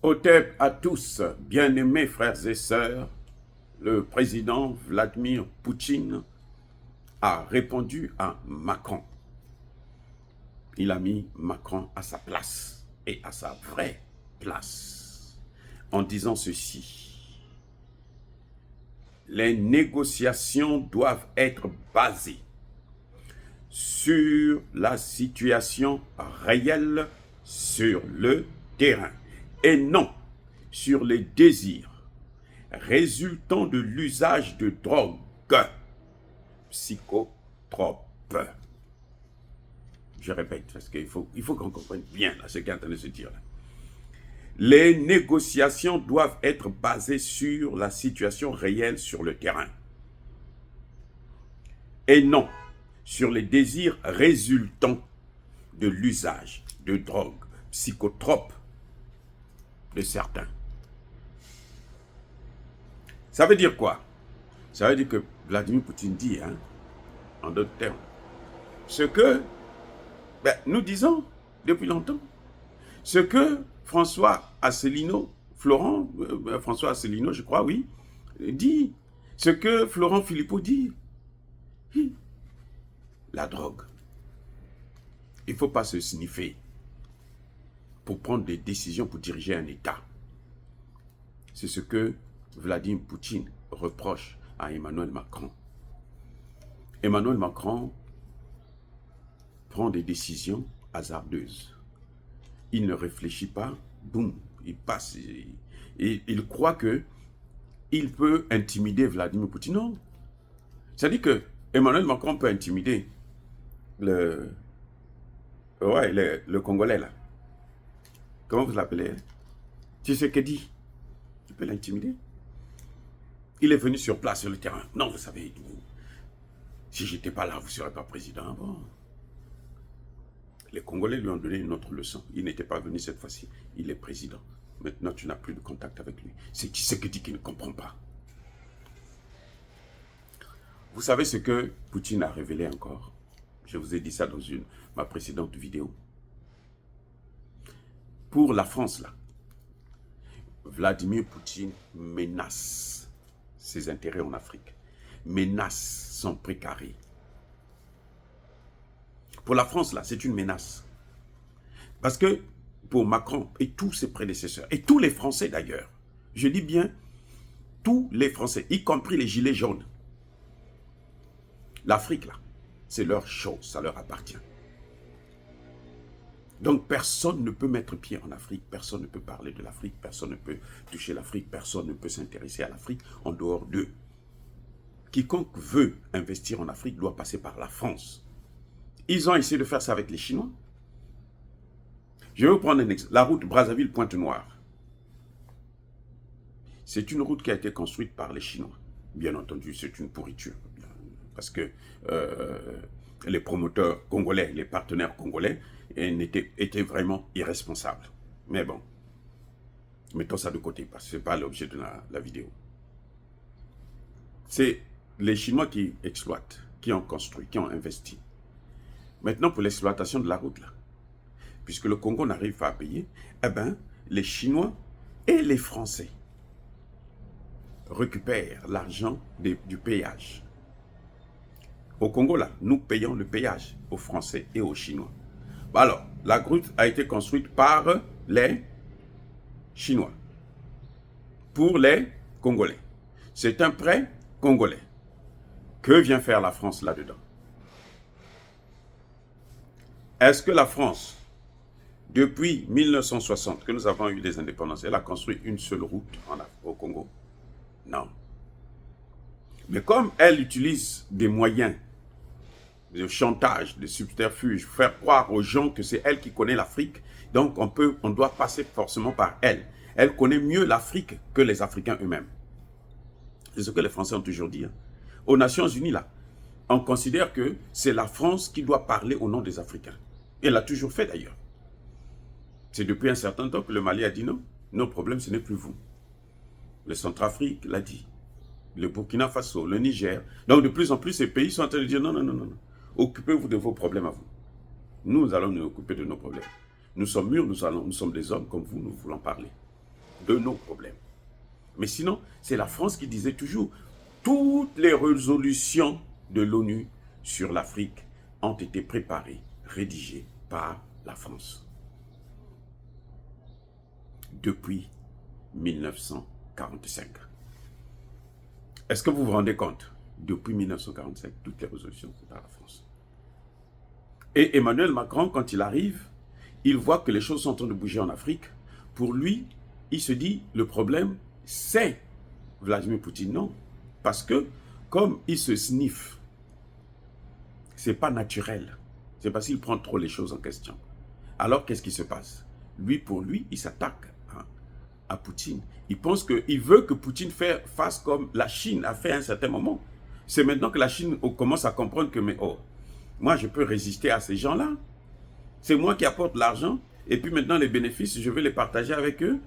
Otep à tous, bien-aimés frères et sœurs, le président Vladimir Poutine a répondu à Macron. Il a mis Macron à sa place et à sa vraie place en disant ceci. Les négociations doivent être basées sur la situation réelle sur le terrain et non sur les désirs résultant de l'usage de drogues psychotropes. Je répète, parce qu'il faut qu'on comprenne bien là, ce qui est en train de se dire là. Les négociations doivent être basées sur la situation réelle sur le terrain et non sur les désirs résultant de l'usage de drogues psychotropes de certains. Ça veut dire quoi? Ça veut dire que Vladimir Poutine dit, en d'autres termes, ce que nous disons depuis longtemps, ce que François Asselineau, François Asselineau, je crois, oui, dit, ce que Florent Philippot dit. La drogue. Il ne faut pas se sniffer pour prendre des décisions pour diriger un État. C'est ce que Vladimir Poutine reproche à Emmanuel Macron. Emmanuel Macron prend des décisions hasardeuses. Il ne réfléchit pas, boum, il passe. Et il croit qu'il peut intimider Vladimir Poutine. Non. C'est-à-dire que Emmanuel Macron peut intimider le Congolais là. Comment vous l'appelez? Tshisekedi. Il peut l'intimider. Il est venu sur place, sur le terrain. Non, vous savez, si j'étais pas là, vous ne serez pas président. Bon. Les Congolais lui ont donné une autre leçon. Il n'était pas venu cette fois-ci. Il est président. Maintenant, tu n'as plus de contact avec lui. C'est Tshisekedi qui ne comprend pas. Vous savez ce que Poutine a révélé encore? Je vous ai dit ça dans ma précédente vidéo. Pour la France, là, Vladimir Poutine menace ses intérêts en Afrique, menace son précaré. Pour la France, là, c'est une menace. Parce que pour Macron et tous ses prédécesseurs, et tous les Français d'ailleurs, je dis bien tous les Français, y compris les gilets jaunes, l'Afrique, là, c'est leur chose, ça leur appartient. Donc personne ne peut mettre pied en Afrique, personne ne peut parler de l'Afrique, personne ne peut toucher l'Afrique, personne ne peut s'intéresser à l'Afrique en dehors d'eux. Quiconque veut investir en Afrique doit passer par la France. Ils ont essayé de faire ça avec les Chinois. Je vais vous prendre un exemple. La route Brazzaville-Pointe-Noire. C'est une route qui a été construite par les Chinois. Bien entendu, c'est une pourriture. Parce que les promoteurs congolais, les partenaires congolais, étaient vraiment irresponsables. Mais bon, mettons ça de côté, parce que ce n'est pas l'objet de la vidéo. C'est les Chinois qui exploitent, qui ont construit, qui ont investi. Maintenant, pour l'exploitation de la route, là, puisque le Congo n'arrive pas à payer, eh bien, les Chinois et les Français récupèrent l'argent du péage. Au Congo, là, nous payons le péage aux Français et aux Chinois. Alors, la route a été construite par les Chinois pour les Congolais. C'est un prêt congolais. Que vient faire la France là-dedans? Est-ce que la France, depuis 1960, que nous avons eu des indépendances, elle a construit une seule route au Congo? Non. Mais comme elle utilise des moyens de chantage, de subterfuge, faire croire aux gens que c'est elle qui connaît l'Afrique, donc on doit passer forcément par elle. Elle connaît mieux l'Afrique que les Africains eux-mêmes. C'est ce que les Français ont toujours dit. Aux Nations Unies, là, on considère que c'est la France qui doit parler au nom des Africains. Et elle l'a toujours fait d'ailleurs. C'est depuis un certain temps que le Mali a dit non, nos problèmes ce n'est plus vous. Le Centrafrique l'a dit. Le Burkina Faso, le Niger. Donc de plus en plus, ces pays sont en train de dire non, non, non, non. Occupez-vous de vos problèmes à vous. Nous allons nous occuper de nos problèmes. Nous sommes mûrs, nous sommes des hommes comme vous, nous voulons parler. de nos problèmes. Mais sinon, c'est la France qui disait toujours, toutes les résolutions de l'ONU sur l'Afrique ont été préparées, rédigées par la France. Depuis 1945. Est-ce que vous vous rendez compte? Depuis 1945, toutes les résolutions, c'est par la France. Et Emmanuel Macron, quand il arrive, il voit que les choses sont en train de bouger en Afrique. Pour lui, il se dit, le problème, c'est Vladimir Poutine. Non. Parce que, comme il se sniffe, c'est pas naturel. C'est parce qu'il prend trop les choses en question. Alors, qu'est-ce qui se passe? Lui, pour lui, il s'attaque à Poutine. Il pense qu'il veut que Poutine fasse comme la Chine a fait à un certain moment. C'est maintenant que la Chine commence à comprendre que, mais oh, moi, je peux résister à ces gens-là. C'est moi qui apporte l'argent, et puis maintenant, les bénéfices, je vais les partager avec eux.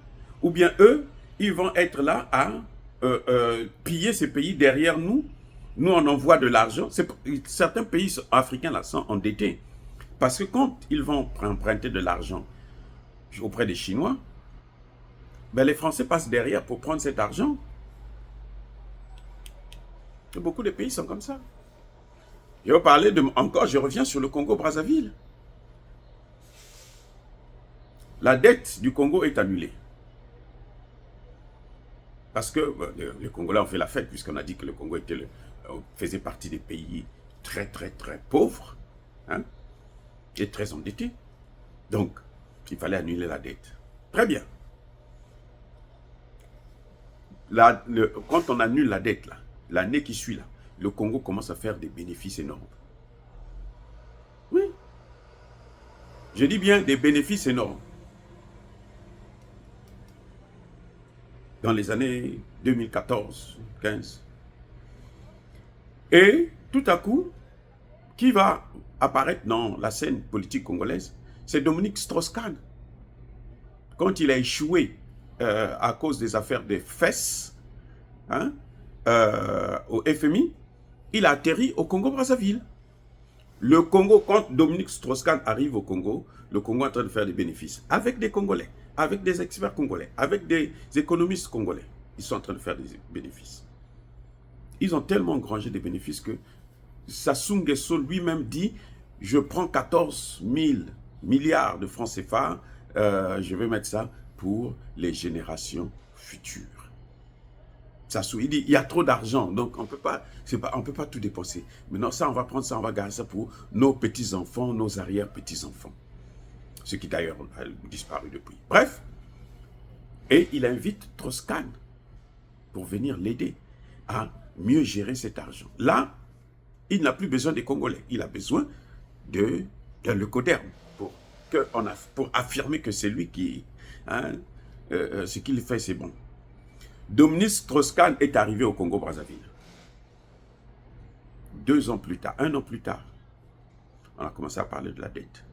Ou bien eux, ils vont être là à piller ces pays derrière nous. Nous, on envoie de l'argent. Certains pays africains là sont endettés. Parce que quand ils vont emprunter de l'argent auprès des Chinois, ben les Français passent derrière pour prendre cet argent. Et beaucoup de pays sont comme ça. Je vais parler encore, je reviens sur le Congo-Brazzaville. La dette du Congo est annulée. Parce que les Congolais ont fait la fête, puisqu'on a dit que le Congo faisait partie des pays très, très, très pauvres, hein, et très endettés. Donc, il fallait annuler la dette. Très bien. Quand on annule la dette, l'année qui suit, le Congo commence à faire des bénéfices énormes. Oui. Je dis bien des bénéfices énormes. Dans les années 2014-15. Et tout à coup, qui va apparaître dans la scène politique congolaise? C'est Dominique Strauss-Kahn. Quand il a échoué à cause des affaires des fesses, hein, au FMI, il a atterri au Congo-Brazzaville. Le Congo, quand Dominique Strauss-Kahn arrive au Congo, le Congo est en train de faire des bénéfices avec des Congolais, avec des experts congolais, avec des économistes congolais. Ils sont en train de faire des bénéfices. Ils ont tellement engrangé des bénéfices que Sassou Nguesso lui-même dit « Je prends 14 000 milliards de francs CFA, je vais mettre ça pour les générations futures. » Sassou, il dit, il y a trop d'argent, donc on peut pas tout dépenser. Maintenant, ça, on va prendre ça, on va garder ça pour nos petits-enfants, nos arrière-petits-enfants. Ce qui d'ailleurs a disparu depuis. Bref, et il invite Strauss-Kahn pour venir l'aider à mieux gérer cet argent. Là, il n'a plus besoin des Congolais, il a besoin de l'Eucoderm pour affirmer que c'est lui qui, hein, ce qu'il fait, c'est bon. Dominique Strauss-Kahn est arrivé au Congo-Brazzaville. 2 ans plus tard, 1 an plus tard, on a commencé à parler de la dette.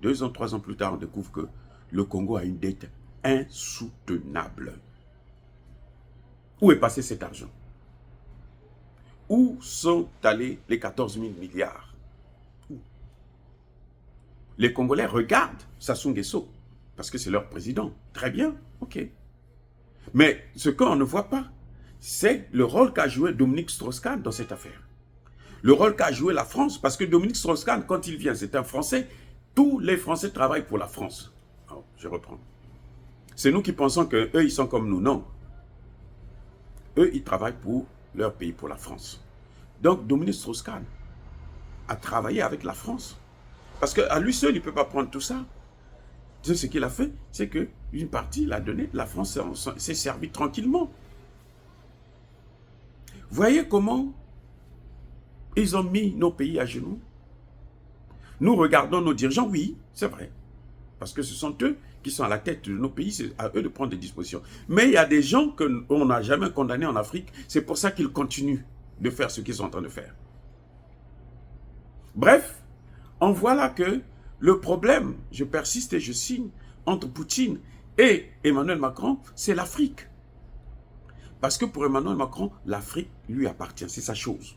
2 ans, 3 ans plus tard, on découvre que le Congo a une dette insoutenable. Où est passé cet argent? Où sont allés les 14 000 milliards? Où? Les Congolais regardent Sassou Nguesso, parce que c'est leur président. Très bien, ok. Mais ce qu'on ne voit pas, c'est le rôle qu'a joué Dominique Strauss-Kahn dans cette affaire. Le rôle qu'a joué la France, parce que Dominique Strauss-Kahn, quand il vient, c'est un Français, tous les Français travaillent pour la France. Alors, je reprends. C'est nous qui pensons qu'eux, ils sont comme nous. Non. Eux, ils travaillent pour leur pays, pour la France. Donc, Dominique Strauss-Kahn a travaillé avec la France. Parce qu'à lui seul, il ne peut pas prendre tout ça. Ce qu'il a fait, c'est qu'une partie l'a donné, la France s'est servie tranquillement. Voyez comment ils ont mis nos pays à genoux. Nous regardons nos dirigeants, oui, c'est vrai. Parce que ce sont eux qui sont à la tête de nos pays, c'est à eux de prendre des dispositions. Mais il y a des gens qu'on n'a jamais condamnés en Afrique, c'est pour ça qu'ils continuent de faire ce qu'ils sont en train de faire. Bref, on voit là que le problème, je persiste et je signe, entre Poutine et Emmanuel Macron, c'est l'Afrique. Parce que pour Emmanuel Macron, l'Afrique lui appartient, c'est sa chose.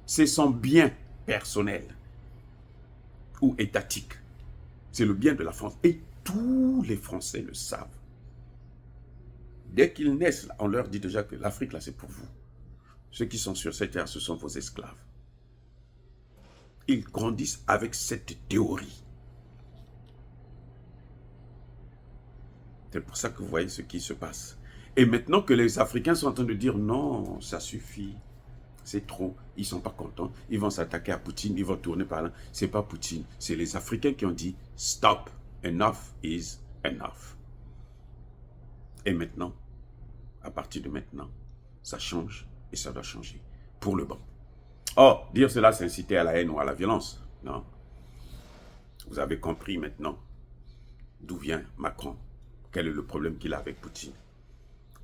C'est son bien personnel ou étatique. C'est le bien de la France. Et tous les Français le savent. Dès qu'ils naissent, on leur dit déjà que l'Afrique, là, c'est pour vous. Ceux qui sont sur cette terre, ce sont vos esclaves. Ils grandissent avec cette théorie. C'est pour ça que vous voyez ce qui se passe. Et maintenant que les Africains sont en train de dire non, ça suffit, c'est trop, ils ne sont pas contents, ils vont s'attaquer à Poutine, ils vont tourner par là. Ce n'est pas Poutine, c'est les Africains qui ont dit stop, enough is enough. Et maintenant, à partir de maintenant, ça change et ça doit changer pour le bon. Or, dire cela, c'est inciter à la haine ou à la violence. Non. Vous avez compris maintenant d'où vient Macron, quel est le problème qu'il a avec Poutine.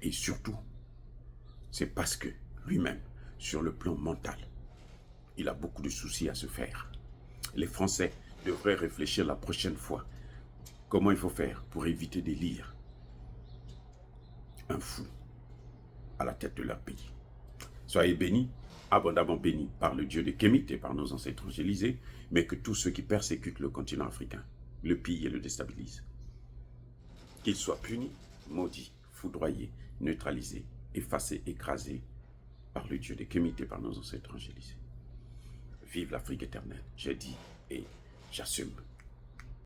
Et surtout, c'est parce que lui-même, sur le plan mental, il a beaucoup de soucis à se faire. Les Français devraient réfléchir la prochaine fois comment il faut faire pour éviter d'élire un fou à la tête de leur pays. Soyez bénis, abondamment bénis par le Dieu de Kémit et par nos ancêtres évangélisés, mais que tous ceux qui persécutent le continent africain le pillent et le déstabilisent. Qu'ils soient punis, maudits, foudroyés, neutralisés, effacés, écrasés par le Dieu de Kémit et par nos ancêtres évangélisés. Vive l'Afrique éternelle, j'ai dit et j'assume.